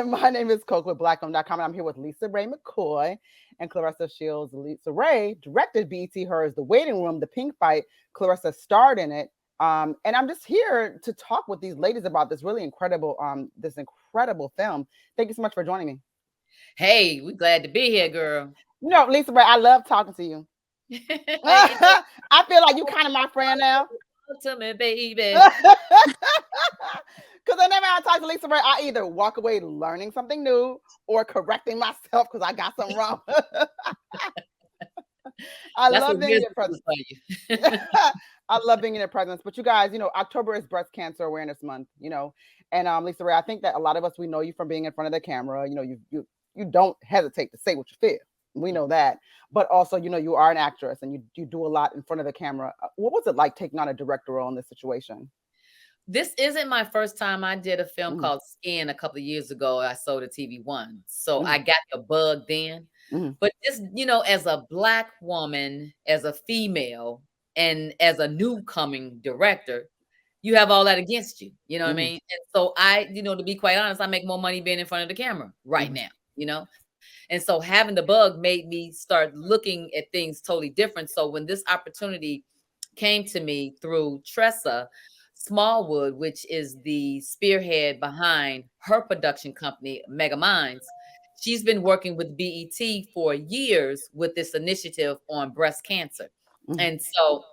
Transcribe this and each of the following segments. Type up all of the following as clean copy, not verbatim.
My name is Koku with BlackOwned.com, and I'm here with LisaRaye McCoy and Claressa Shields LisaRaye. Directed BET Hers, The Waiting Room, The Pink Fight. Claressa starred in it. And I'm just here to talk with these ladies about this really incredible film. Thank you so much for joining me. Hey, we glad to be here, girl. LisaRaye, I love talking to you. Hey, I feel like you kind of my friend now. to me, baby. Because whenever I talk to LisaRaye, I either walk away learning something new or correcting myself because I got something wrong. I That's love what being in we're your presence. for you. I love being in your presence. But you guys, October is Breast Cancer Awareness Month, and LisaRaye, I think that a lot of us, we know you from being in front of the camera. You don't hesitate to say what you feel. We know that. But also, you are an actress and you do a lot in front of the camera. What was it like taking on a director role in this situation? This isn't my first time. I did a film called Skin a couple of years ago. I sold a TV1. So I got the bug then. But just, as a Black woman, as a female, and as a new coming director, you have all that against you. You know what I mean? And so to be quite honest, I make more money being in front of the camera right now. And so having the bug made me start looking at things totally different. So when this opportunity came to me through Tressa Smallwood, which is the spearhead behind her production company, Mega Minds, she's been working with BET for years with this initiative on breast cancer. And so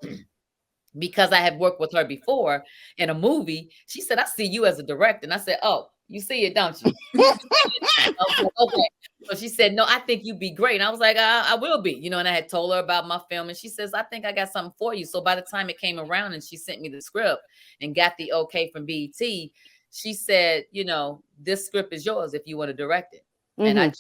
because I had worked with her before in a movie, she said, I see you as a director. And I said, oh, you see it, don't you? Okay. So she said, no, I think you'd be great. And I was like, I will be, and I had told her about my film. And she says, I think I got something for you. So by the time it came around and she sent me the script and got the okay from BET, she said, this script is yours if you want to direct it. And I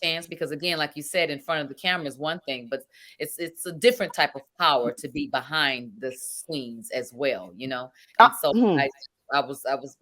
chance because again, like you said, in front of the camera is one thing, but it's a different type of power to be behind the scenes as well, And so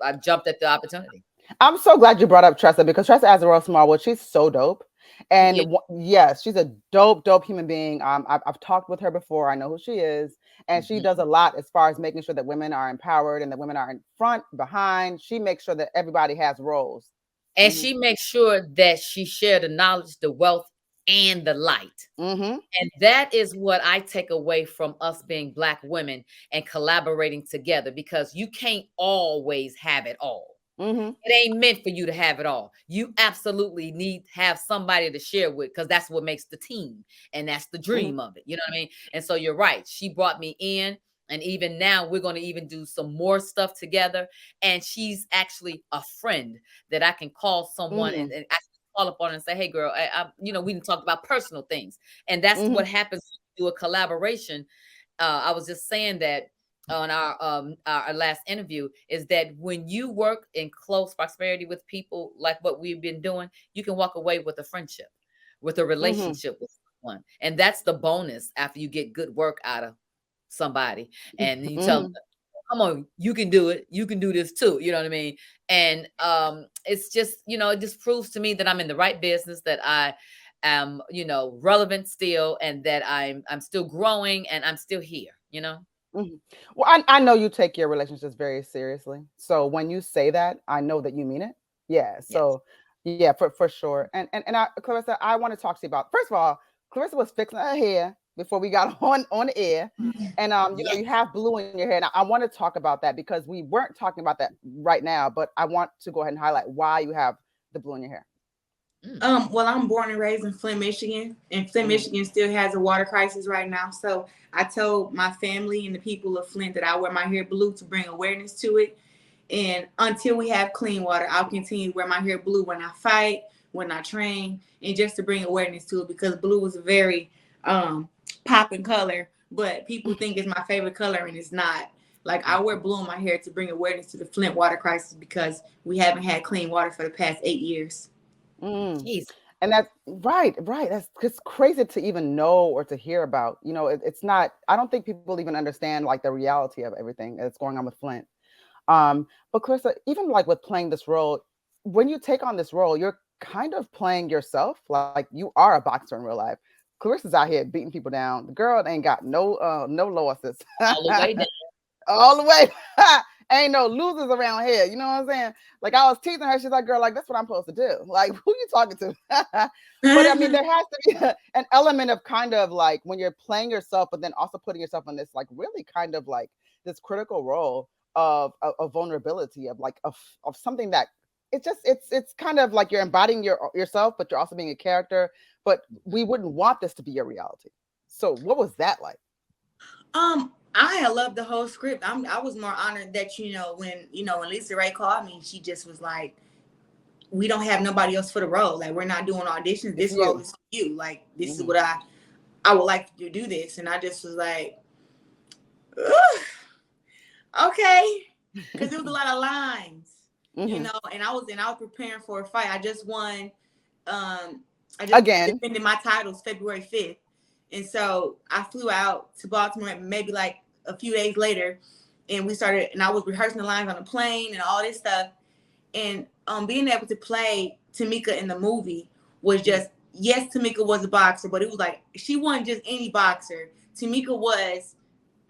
I jumped at the opportunity. I'm so glad you brought up Tressa because Tressa Azarel Smallwood, she's so dope. And yes, she's a dope human being. I've talked with her before. I know who she is. And she does a lot as far as making sure that women are empowered and that women are in front, behind. She makes sure that everybody has roles. And she makes sure that she shared the knowledge, the wealth, and the light. And that is what I take away from us being Black women and collaborating together, because you can't always have it all. It ain't meant for you to have it all. You absolutely need to have somebody to share with, because that's what makes the team. And that's the dream of it. You know what I mean? And so you're right. She brought me in. And even now, we're going to even do some more stuff together. And she's actually a friend that I can call someone and actually call upon and say, hey, girl, we didn't talk about personal things. And that's what happens when you do a collaboration. I was just saying that on our last interview, is that when you work in close proximity with people like what we've been doing, you can walk away with a friendship, with a relationship with someone. And that's the bonus after you get good work out of somebody and you tell them, come on, you can do it, you can do this too, you know what I mean? And it's just, it just proves to me that I'm in the right business, that I am, relevant still, and that I'm still growing and I'm still here. Well, I know you take your relationships very seriously. So when you say that, I know that you mean it. Yeah. So yeah, for sure. And Claressa, I want to talk to you about, first of all, Claressa was fixing her hair before we got on the air. And you have blue in your hair. And I want to talk about that because we weren't talking about that right now, but I want to go ahead and highlight why you have the blue in your hair. Well, I'm born and raised in Flint, Michigan, and Flint, Michigan still has a water crisis right now. So I told my family and the people of Flint that I wear my hair blue to bring awareness to it. And until we have clean water, I'll continue to wear my hair blue when I fight, when I train, and just to bring awareness to it, because blue is a very popping color, but people think it's my favorite color and it's not. Like, I wear blue in my hair to bring awareness to the Flint water crisis because we haven't had clean water for the past 8 years. And that's right. That's just crazy to even know or to hear about. It's not, I don't think people even understand like the reality of everything that's going on with Flint. But Claressa, even like with playing this role, when you take on this role, you're kind of playing yourself. Like you are a boxer in real life. Claressa's out here beating people down. The girl ain't got no losses. All the way down. All the way. Ain't no losers around here. You know what I'm saying? Like I was teasing her. She's like, girl, like that's what I'm supposed to do. Like, who you talking to? But I mean, there has to be an element of kind of like when you're playing yourself, but then also putting yourself in this like really kind of like this critical role of vulnerability, of like of something that it's kind of like you're embodying yourself, but you're also being a character. But we wouldn't want this to be your reality. So what was that like? I loved the whole script. I was more honored that when LisaRaye called me, she just was like, "We don't have nobody else for the role. Like we're not doing auditions. This role is for you. Like this is what I would like to do this." And I just was like, okay, because there was a lot of lines, and I was preparing for a fight. I just won. I just defended my titles February 5th. And so I flew out to Baltimore maybe like a few days later, and I was rehearsing the lines on the plane and all this stuff. And being able to play Tamika in the movie was just, yes, Tamika was a boxer, but it was like, she wasn't just any boxer. Tamika was,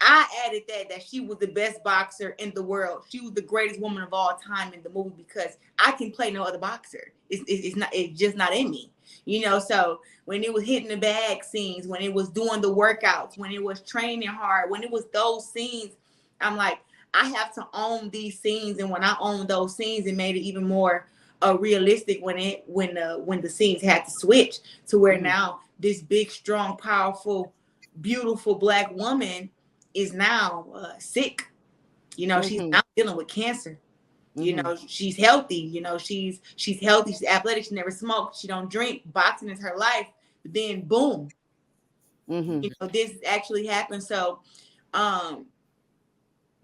I added that she was the best boxer in the world. She was the greatest woman of all time in the movie because I can play no other boxer. It's just not in me. So when it was hitting the bag scenes, when it was doing the workouts, when it was training hard, when it was those scenes, I'm like, I have to own these scenes. And when I owned those scenes, it made it even more realistic when the scenes had to switch to where now this big, strong, powerful, beautiful Black woman is now sick. She's now dealing with cancer. She's healthy. She's healthy. She's athletic. She never smoked. She don't drink. Boxing is her life. But then boom, this actually happened. So,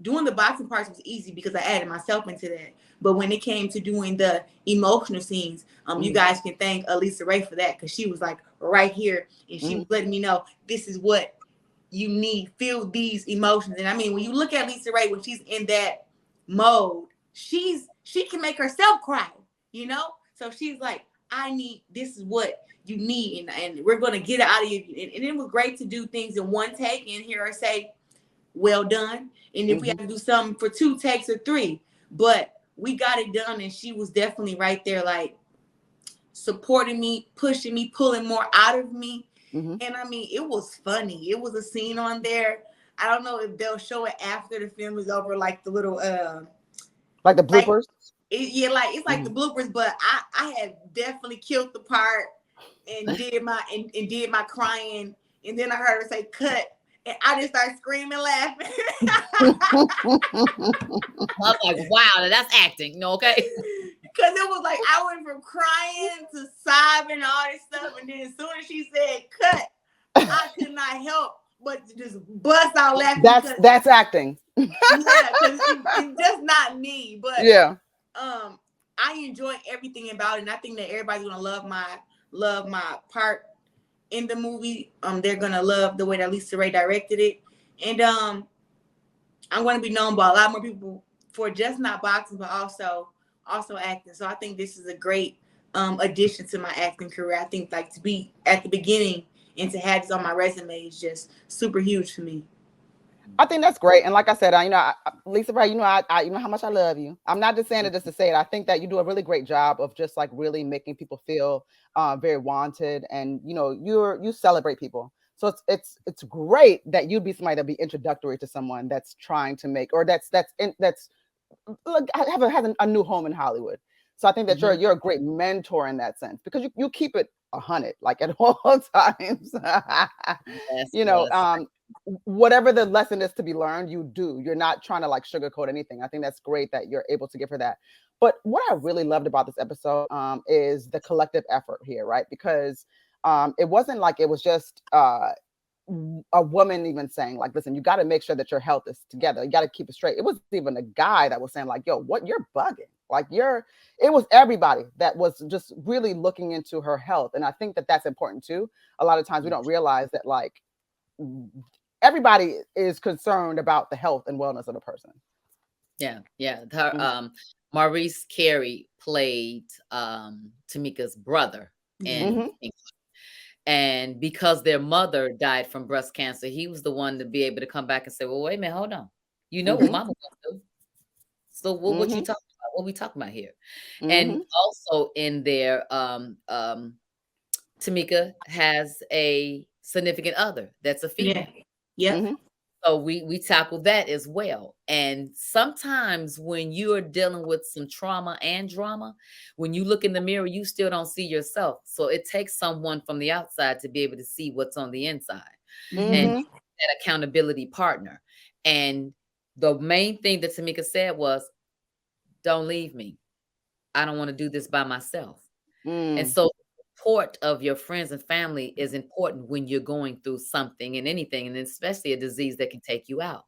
doing the boxing parts was easy because I added myself into that. But when it came to doing the emotional scenes, you guys can thank LisaRaye for that because she was like right here and she was letting me know this is what you need. Feel these emotions. And I mean, when you look at LisaRaye when she's in that mode, she can make herself cry, So she's like, this is what you need, and we're gonna get it out of you. And it was great to do things in one take and hear her say, well done. And if we have to do something for 2 takes or 3, but we got it done. And she was definitely right there, like supporting me, pushing me, pulling more out of me. And I mean, it was funny. It was a scene on there. I don't know if they'll show it after the film is over, like the little like the bloopers. It's like the bloopers, but I had definitely killed the part and did my crying, and then I heard her say cut, and I just started screaming, laughing. I was like, wow, that's acting, okay? Because it was like I went from crying to sobbing and all this stuff, and then as soon as she said cut, I could not help but to just bust out laughing. That's acting. Yeah, because it's just not me. But I enjoy everything about it, and I think that everybody's gonna love my part in the movie. They're gonna love the way that LisaRaye directed it, and I'm gonna be known by a lot more people for just not boxing, but also acting. So I think this is a great addition to my acting career. I think like to be at the beginning and to have this on my resume is just super huge for me. I think that's great. And like I said, LisaRaye, I how much I love you. I'm not just saying it just to say it. I think that you do a really great job of just like really making people feel very wanted, and you celebrate people. So it's great that you'd be somebody that'd be introductory to someone that's trying to make, or that's has a new home in Hollywood. So I think that you're a great mentor in that sense, because you keep it 100 like at all times. Whatever the lesson is to be learned, you do. You're not trying to like sugarcoat anything. I think that's great that you're able to give her that. But what I really loved about this episode is the collective effort here, right? Because it wasn't like it was just a woman even saying like, listen, you got to make sure that your health is together. You got to keep it straight. It was even a guy that was saying like, yo, what, you're bugging. Like it was everybody that was just really looking into her health. And I think that that's important too. A lot of times we don't realize that like everybody is concerned about the health and wellness of a person. Yeah. Her, Maurice Carey played Tamika's brother in England. And because their mother died from breast cancer, he was the one to be able to come back and say, well, wait a minute, hold on. You know what mama wants to do. So what you talking about? What we talking about here? And Mhm. also in there, Tamika has a significant other that's a Yeah. female. Yep. Mhm. So we tackle that as well. And sometimes when you are dealing with some trauma and drama, when you look in the mirror, you still don't see yourself. So it takes someone from the outside to be able to see what's on the inside, and Mm-hmm. Mhm. that accountability partner. And the main thing that Tamika said was, "Don't leave me. I don't want to do this by myself." And Mm. so support of your friends and family is important when you're going through something and anything, and especially a disease that can take you out.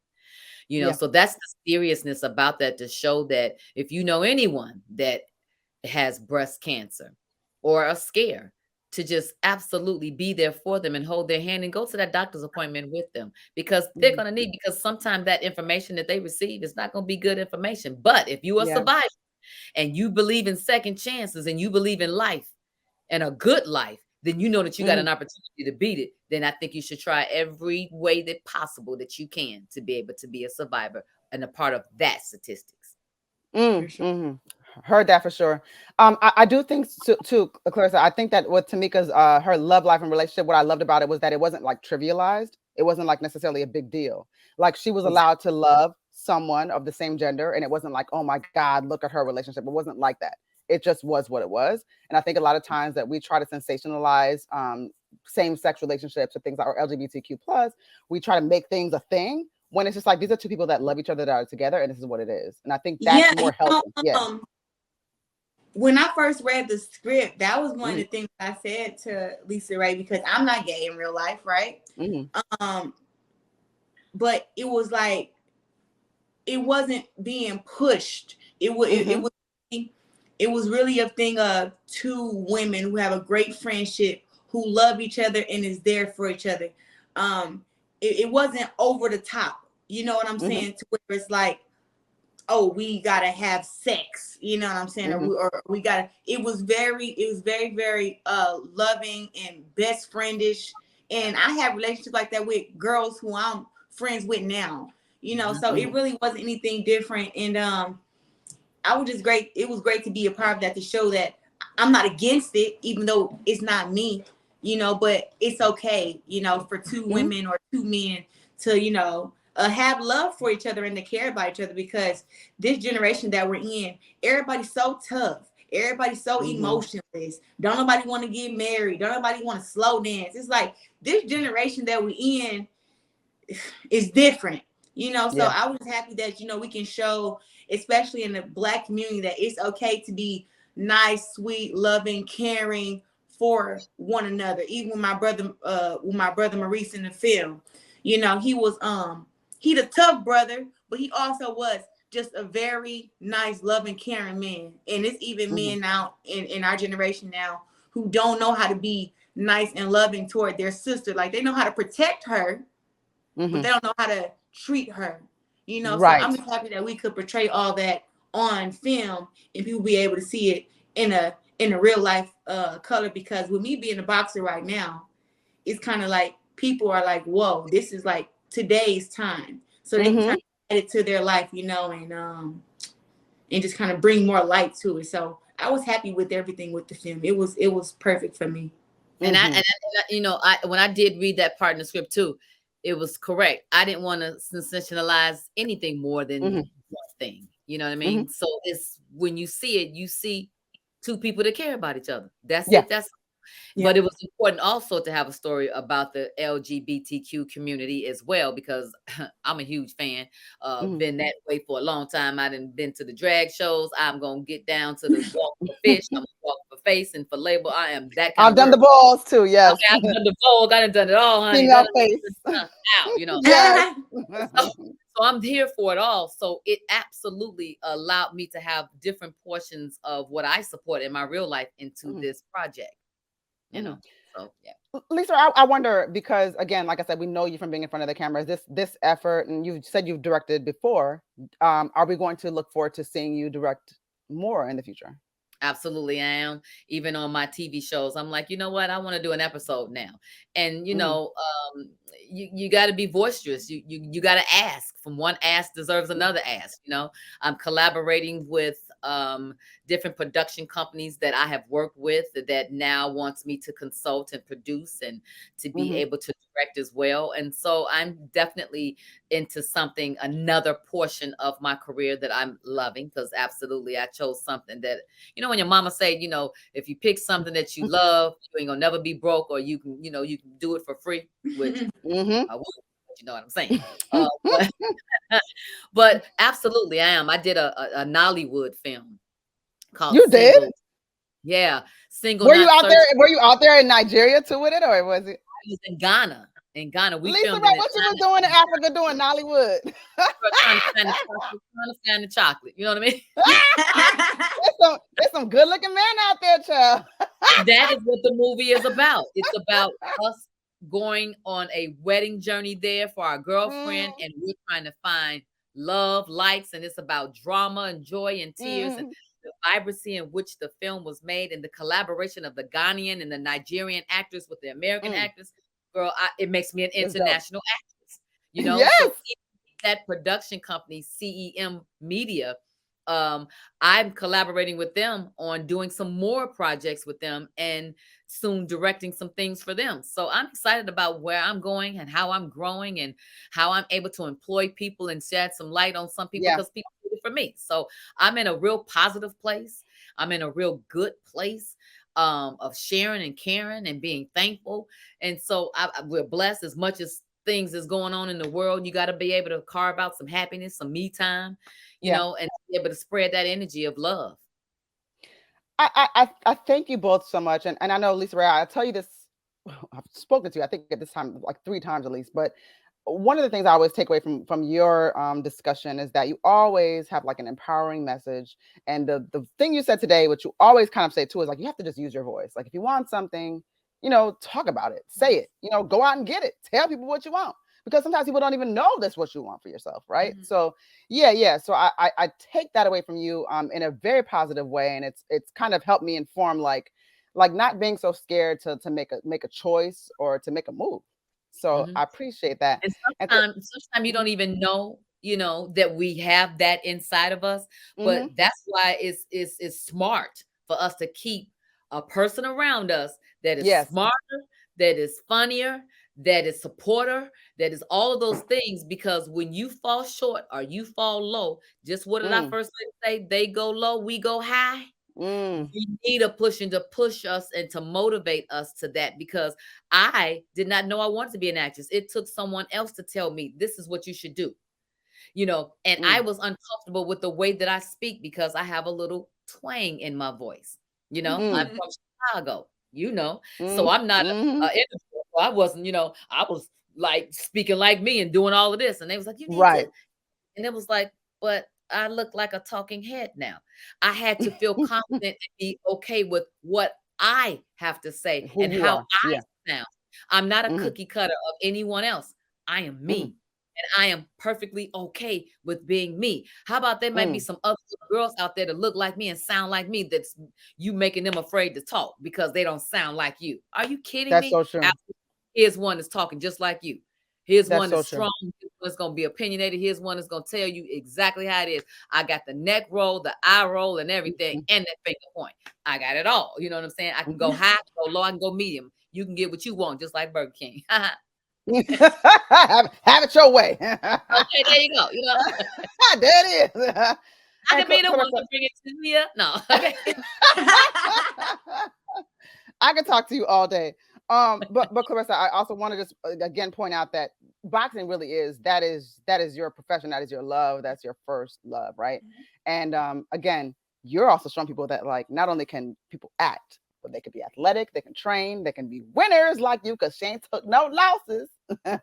Yeah. So that's the seriousness about that, to show that if you know anyone that has breast cancer or a scare, to just absolutely be there for them and hold their hand and go to that doctor's appointment with them, because they're Mhm. going to need, because sometimes that information that they receive is not going to be good information. But if you are a Yeah. survivor and you believe in second chances and you believe in life and a good life, then you know that you got Mhm. an opportunity to beat it. Then I think you should try every way that possible that you can to be able to be a survivor and a part of that statistics. For Mm. sure. Mhm. Heard that for sure. I do think too, Clarissa. I think that with Tamika's her love life and relationship, what I loved about it was that it wasn't like trivialized. It wasn't like necessarily a big deal. Like she was allowed to love someone of the same gender, and it wasn't like, oh my God, look at her relationship. It wasn't like that. It just was what it was. And I think a lot of times that we try to sensationalize same-sex relationships or things like or LGBTQ plus, we try to make things a thing when it's just like these are two people that love each other that are together, and this is what it is. And I think that's Yeah, more healthy. Yeah. when I first read the script, that was one of Mhm. the things I said to LisaRaye, because I'm not gay in real life, right? Mhm. Um, but it was like it wasn't being pushed. Mhm. It was really a thing of two women who have a great friendship, who love each other and is there for each other. It wasn't over the top. You know what I'm Mhm. saying? To where it's like, oh, we gotta have sex. You know what I'm saying? Mhm. Or we gotta. It was very loving and best friendish. And I have relationships like that with girls who I'm friends with now. So it Mhm. really wasn't anything different. And I was just great. It was great to be a part of that, to show that I'm not against it, even though it's not me, but it's okay, for two Mhm. women or two men to, have love for each other and to care about each other, because this generation that we're in, everybody's so tough. Everybody's so Mhm. emotionless. Don't nobody want to get married. Don't nobody want to slow dance. It's like this generation that we're in is different, so Yeah. I was happy that we can show, especially in the Black community, that it's okay to be nice, sweet, loving, caring for one another. Even with my brother Maurice in the film, he was he the tough brother, but he also was just a very nice, loving, caring man. And it's even Mhm. men now in our generation now who don't know how to be nice and loving toward their sister. Like, they know how to protect her, but Mhm. they don't know how to treat her. So I'm Right. just happy that we could portray all that on film and people be able to see it in a real life color. Because with me being a boxer right now, it's kind of like people are like, whoa, this is like today's time. So they can kind Mhm. of add it to their life, and just kind of bring more light to it. So I was happy with everything with the film. It was perfect for me. Mhm. I when I did read that part in the script too, it was correct. I didn't want to sensationalize anything more than Mhm. one thing. You know what I Mhm. mean? So it's when you see it, you see two people that care about each other. That's Yeah. it. That's Yeah. But it was important also to have a story about the LGBTQ community as well, because I'm a huge fan. Mhm. Been that way for a long time. I done been to the drag shows. I'm gonna get down to the walk for fish. I'm gonna walk for face and for label. I am that kind I've of done girl. the balls too. Yes. Okay, I've done the Vogue. I done done it all, honey. Female face. Out. Yes. So, so I'm here for it all. So it absolutely allowed me to have different portions of what I support in my real life into Mhm. this project. You Mhm. know. So yeah. Lisa, I wonder because again, like I said, we know you from being in front of the cameras. This effort, and you said you've directed before. Are we going to look forward to seeing you direct more in the future? Absolutely, I am. Even on my TV shows, I'm like, you know what? I want to do an episode now, and you got to be boisterous. You got to ask. From one ask deserves another ask. I'm collaborating with different production companies that I have worked with that now wants me to consult and produce and to be able to direct as well. And so I'm definitely into something, another portion of my career that I'm loving, because absolutely I chose something that, when your mama say, if you pick something that you love, you ain't gonna never be broke, or you can do it for free, which I would, but you know what I'm saying. But, but absolutely I am. I did a Nollywood film called You did? Single. Yeah, Single. Were you out there? Were you out there in Nigeria too with it, or was it? I was in Ghana. In Ghana, we LisaRaye, filmed what you was doing in Africa doing Nollywood? trying to find the chocolate. You know what I mean? There's some good looking men out there, child. That is what the movie is about. It's about us going on a wedding journey there for our girlfriend, and we're trying to find love, likes, and it's about drama and joy and tears and the vibrancy in which the film was made, and the collaboration of the Ghanaian and the Nigerian actors with the American actors. Girl, it makes me an international actress. Yes. So that production company, CEM Media, I'm collaborating with them on doing some more projects with them, and soon directing some things for them. So I'm excited about where I'm going and how I'm growing and how I'm able to employ people and shed some light on some people, because people do it for me. So I'm in a real positive place. I'm in a real good place of sharing and caring and being thankful. And so we're blessed. As much as things is going on in the world, you got to be able to carve out some happiness, some me time, and be able to spread that energy of love. I thank you both so much. And I know, LisaRaye, I tell you this, I've spoken to you, I think at this time, like 3 times at least, but one of the things I always take away from your discussion is that you always have like an empowering message. And the thing you said today, which you always kind of say too, is like, you have to just use your voice. Like if you want something, talk about it, say it, go out and get it, tell people what you want, because sometimes people don't even know that's what you want for yourself. Right. So yeah. So I take that away from you in a very positive way. And it's kind of helped me inform like not being so scared to make a choice or to make a move. So I appreciate that. And sometimes you don't even know, that we have that inside of us. But that's why it's smart for us to keep a person around us that is smarter, that is funnier, that is supporter, that is all of those things. Because when you fall short or you fall low, just what did I first say? They go low, we go high. We need a pushing to push us and to motivate us to that, because I did not know I wanted to be an actress. It took someone else to tell me this is what you should do, and I was uncomfortable with the way that I speak because I have a little twang in my voice. I'm from Chicago, so I'm not I wasn't, I was like speaking like me and doing all of this. And they was like, you need to, and it was like, but I look like a talking head now. I had to feel confident and be okay with what I have to say and how I sound. I'm not a cookie cutter of anyone else. I am me. And I am perfectly okay with being me. How about there might be some other girls out there that look like me and sound like me, that's you making them afraid to talk because they don't sound like you. Are you kidding me? That's so true. Here's one that's talking just like you. Here's That's one that's so strong. Here's one that's going to be opinionated. Here's one that's going to tell you exactly how it is. I got the neck roll, the eye roll, and everything, and that finger point. I got it all. You know what I'm saying? I can go high, go low, I can go medium. You can get what you want, just like Burger King. have it your way. Okay, there you go. There it is. I can be the one to bring it to you. No. Okay. I could talk to you all day. But Claressa, I also want to just again point out that boxing really is that is your profession, that is your love, that's your first love, right? And again, you're also showing people that like not only can people act, but they can be athletic, they can train, they can be winners like you, because Shane took no losses. So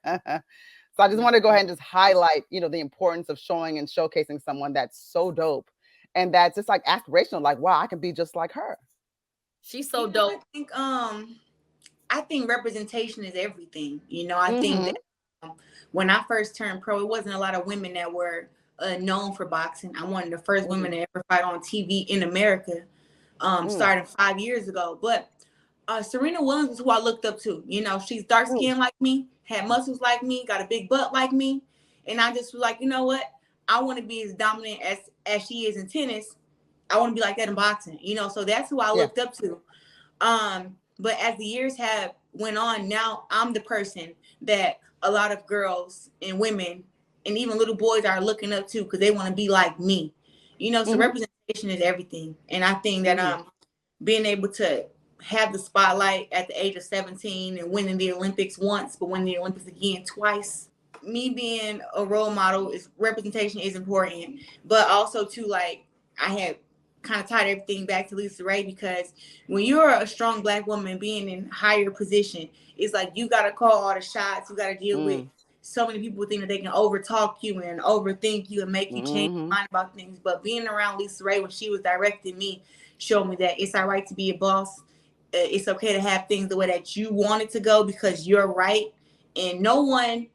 I just want to go ahead and just highlight, the importance of showing and showcasing someone that's so dope and that's just like aspirational, like wow, I can be just like her. She's so dope. I think representation is everything. I think that when I first turned pro, it wasn't a lot of women that were known for boxing. I'm one of the first women to ever fight on TV in America. starting 5 years ago. But Serena Williams is who I looked up to. You know, she's dark skinned like me, had muscles like me, got a big butt like me. And I just was like, you know what? I want to be as dominant as she is in tennis. I want to be like that in boxing, you know. So that's who I looked up to. But as the years have went on, now I'm the person that a lot of girls and women and even little boys are looking up to because they want to be like me, you know. So representation is everything, and I think that being able to have the spotlight at the age of 17 and winning the Olympics once, but winning the Olympics again twice. Me being a role model is representation is important, but also too, like, I had kind of tied everything back to LisaRaye, because when you're a strong Black woman being in higher position, it's like you got to call all the shots. You got to deal with so many people think that they can overtalk you and overthink you and make you change your mind about things. But being around LisaRaye when she was directing me showed me that it's all right to be a boss. It's okay to have things the way that you want it to go because you're right. And no one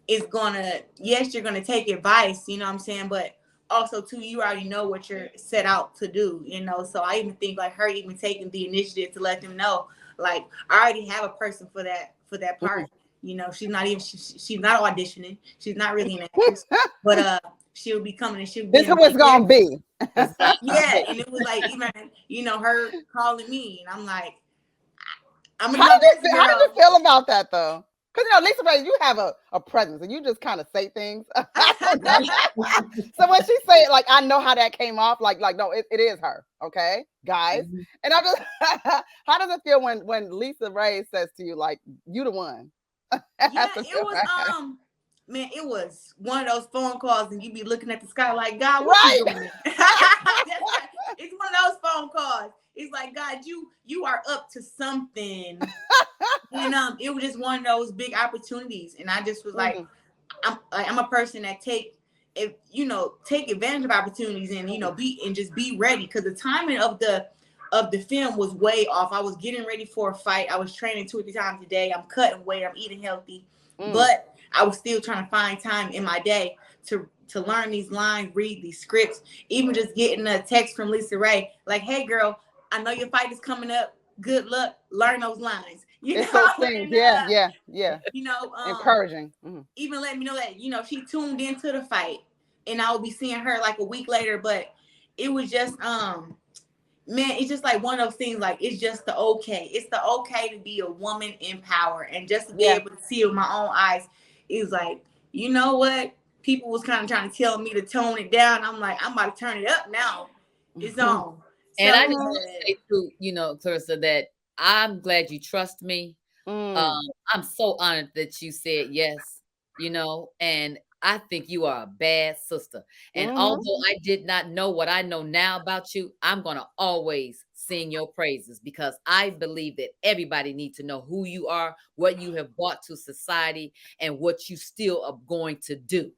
is gonna, yes, you're gonna take advice, you know what I'm saying? But also too, you already know what you're set out to do, you know? So I even think like her even taking the initiative to let them know, like, I already have a person for that part. You know, she's not even, she's not auditioning. She's not really an actress, but she'll be coming and she'll be. This is what's gonna be. Yeah, and it was like, even, you know, her calling me, and I'm like, I'm gonna how did you feel about that though? Because, you know, LisaRaye, you have a presence and you just kind of say things. So when she say it, like, I know how that came off. Like no, it is her. Okay, guys. And I'm just, how does it feel when LisaRaye says to you, like, you the one? Yeah, it was, man, it was one of those phone calls and you be looking at the sky like, God, what you doing? It's one of those phone calls. It's like, God, you are up to something. And it was just one of those big opportunities. And I just was like, I'm a person that take advantage of opportunities and, you know, just be ready. Because the timing of the film was way off. I was getting ready for a fight. I was training 2 or 3 times a day. I'm cutting weight. I'm eating healthy. But I was still trying to find time in my day to learn these lines, read these scripts, even just getting a text from LisaRaye like, hey, girl, I know your fight is coming up. Good luck. Learn those lines. You know, those things. Yeah. You know, encouraging. Even let me know that, you know, she tuned into the fight and I will be seeing her like a week later. But it was just, man, it's just like one of those things, like, it's just the okay. It's the okay to be a woman in power. And just to be able to see it with my own eyes is like, you know what? People was kind of trying to tell me to tone it down. I'm like, I'm about to turn it up now. It's on. And I just want to say too, you know, Claressa, that I'm glad you trust me. I'm so honored that you said yes, you know, and I think you are a bad sister. And although I did not know what I know now about you, I'm going to always sing your praises because I believe that everybody needs to know who you are, what you have brought to society, and what you still are going to do.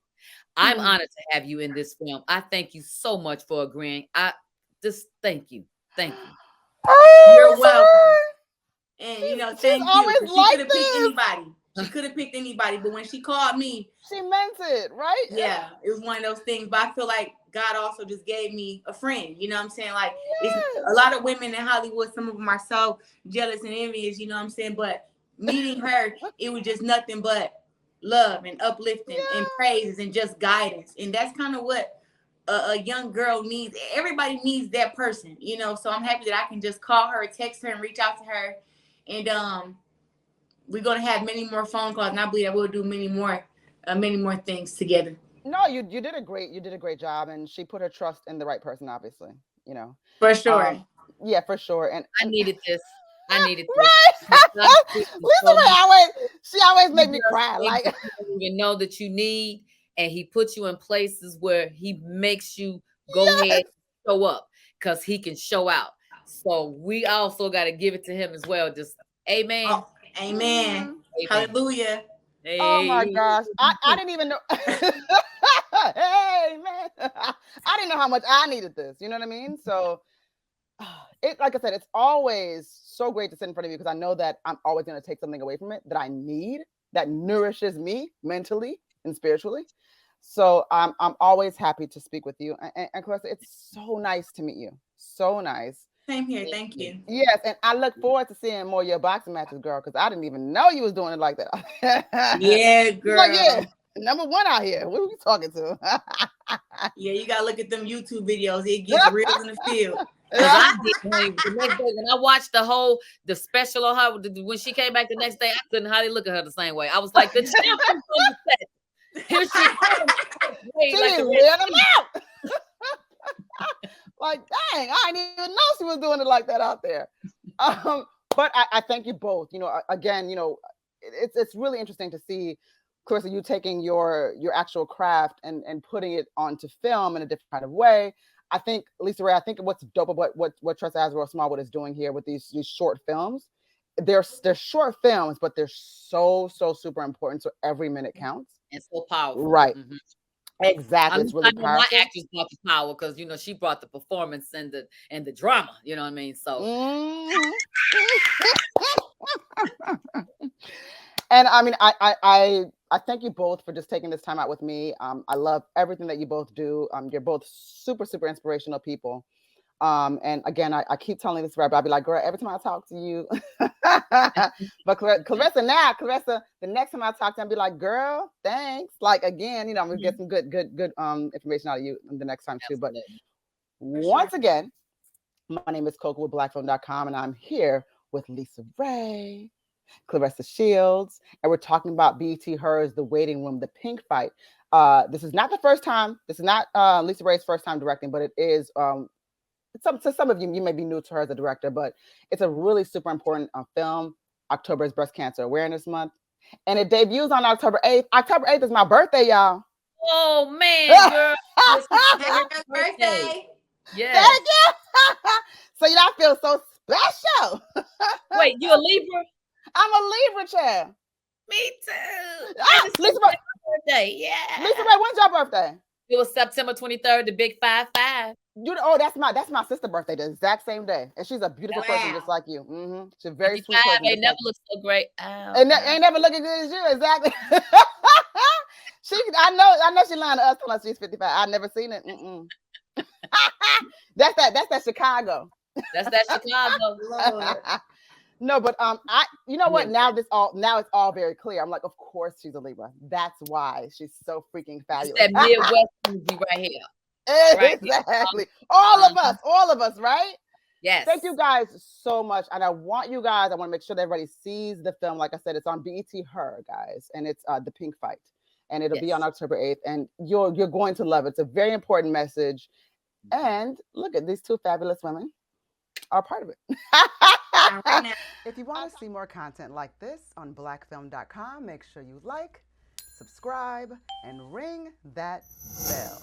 I'm honored to have you in this film. I thank you so much for agreeing. I just thank you. Thank you. You're welcome. And, you know, thank you. She could have picked anybody. She could have picked anybody. But when she called me, she meant it, right? Yeah, it was one of those things. But I feel like God also just gave me a friend. You know what I'm saying? Like, it's a lot of women in Hollywood, some of them are so jealous and envious, you know what I'm saying? But meeting her, it was just nothing but love and uplifting and praises and just guidance. And that's kind of what a young girl needs. Everybody needs that person, you know? So I'm happy that I can just call her, text her, and reach out to her. And we're going to have many more phone calls. And I believe that we'll do many more things together. No, you did a great job, and she put her trust in the right person, obviously, you know. For sure. Yeah, for sure. And I needed this. I needed this. Right. She always make me cry. Like, you don't even know that you need, and he puts you in places where he makes you go ahead and show up because he can show out. So we also got to give it to him as well. Just amen. Oh, amen. Hallelujah. Hey. Oh my gosh. I didn't even know. Hey, man. I didn't know how much I needed this. You know what I mean? So, like I said, it's always so great to sit in front of you because I know that I'm always going to take something away from it that I need, that nourishes me mentally and spiritually. So I'm always happy to speak with you. And Claressa, it's so nice to meet you. So nice. Same here. Thank you. Yes, and I look forward to seeing more of your boxing matches, girl, because I didn't even know you was doing it like that. Yeah, girl. Like, yeah, #1 out here. What are we talking to? Yeah, you gotta look at them YouTube videos. It gets real in the field. I did the next day when I watched the special on her when she came back the next day, I couldn't hardly look at her the same way. I was like, the champ is on the set. Here she comes. She didn't wear them out. Like, dang, I didn't even know she was doing it like that out there. But I thank you both. You know, again, you know, it's really interesting to see, Claressa, you taking your actual craft and putting it onto film in a different kind of way. I think, LisaRaye, I think what's dope about what Tressa Aswell Smallwood is doing here with these short films, they're short films, but they're so super important. So every minute counts. And so powerful. Right. Exactly. It's really powerful. My actress brought the power because, you know, she brought the performance and the drama. You know what I mean? So. And I mean, I thank you both for just taking this time out with me. I love everything that you both do. You're both super inspirational people. And again, I keep telling this rap, I'll be like, girl, every time I talk to you, but Claressa, the next time I talk to you, I'll be like, girl, thanks. Like, again, you know, I'm gonna get some good information out of you the next time too. But once again, my name is Koku with blackfilm.com, and I'm here with LisaRaye, Claressa Shields, and we're talking about BET Hers, The Waiting Room, the pink fight. This is not the first time. This is not LisaRaye's first time directing, but it is. To some of you, you may be new to her as a director, but it's a really super important film. October is Breast Cancer Awareness Month, and it debuts on October 8th. October 8th is my birthday, y'all. Oh man, girl! Happy birthday! Yeah. Thank you. So y'all feel so special. Wait, you a Libra? I'm a Libra child. Me too. LisaRaye, birthday. Yeah. LisaRaye, when's your birthday? It was September 23rd, the big 5-5. That's my sister's birthday, the exact same day, and she's a beautiful person just like you. She's a very sweet person. They never look so great. And ain't never looking good as you. Exactly. I know she lying to us telling us she's 55. I've never seen it. That's that Chicago. That's that Chicago. Lord. No, but you know what? Now it's all very clear. I'm like, of course she's a Libra. That's why she's so freaking fabulous. It's that Midwest energy right here. Exactly. All of us, right? Yes. Thank you guys so much. And I want to make sure that everybody sees the film. Like I said, it's on BET Her, guys. And it's The Pink Fight. And it'll be on October 8th. And you're going to love it. It's a very important message. And look at these two fabulous women are part of it. If you want to see more content like this on blackfilm.com, make sure you like, subscribe, and ring that bell.